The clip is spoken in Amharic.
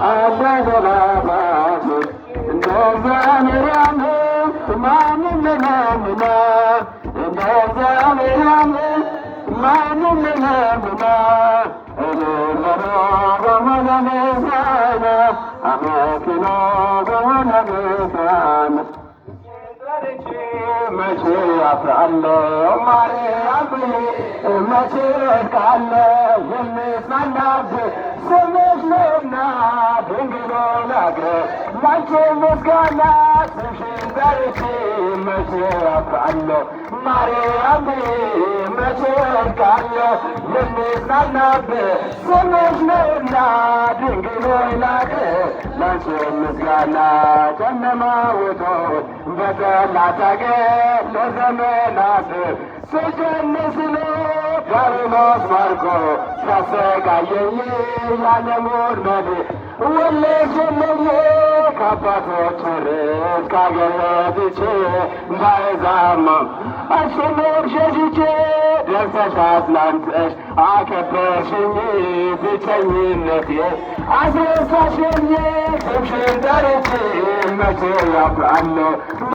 አደገላባት እንደዛ ምራም ማንም ለምና እንደዛ ምራም ማንም ለምና እልመሮ በሆነሜዛና አመክኖ በሆነሜዛና መቼ አፍራለሁ ማርያም መቼ ወድቃለሁ የምጽናናብህ ስምሽ ነውና ድንግል ናግረህ ላንቺ ምስጋና ስምሽን ጠርቼ መቼ አፍራለሁ ማርያም መቼ ወድቃለሁ የምጽናናብህ ስምሽ ነውና ድንግል ናግረህ ላንቺ ምስጋና ጨለማ ውጦ በጠላት አገር ለዘመናት ስጨንስ ዲያብሎስ ማርኮ ሲያሰቃየኝ ያለሙን መድ ወለድሽልኝ ከአባቶች ርስት ከአገር ወጥቼ ባይዛማ አሸነፍ ሸሽቼ ደርሰሽ አጽናንተሽ አከበርሽኝ ብቸኝነቴ አስረሳሽኝ ስምሽን ጠርቼ መቼ አፍራለሁ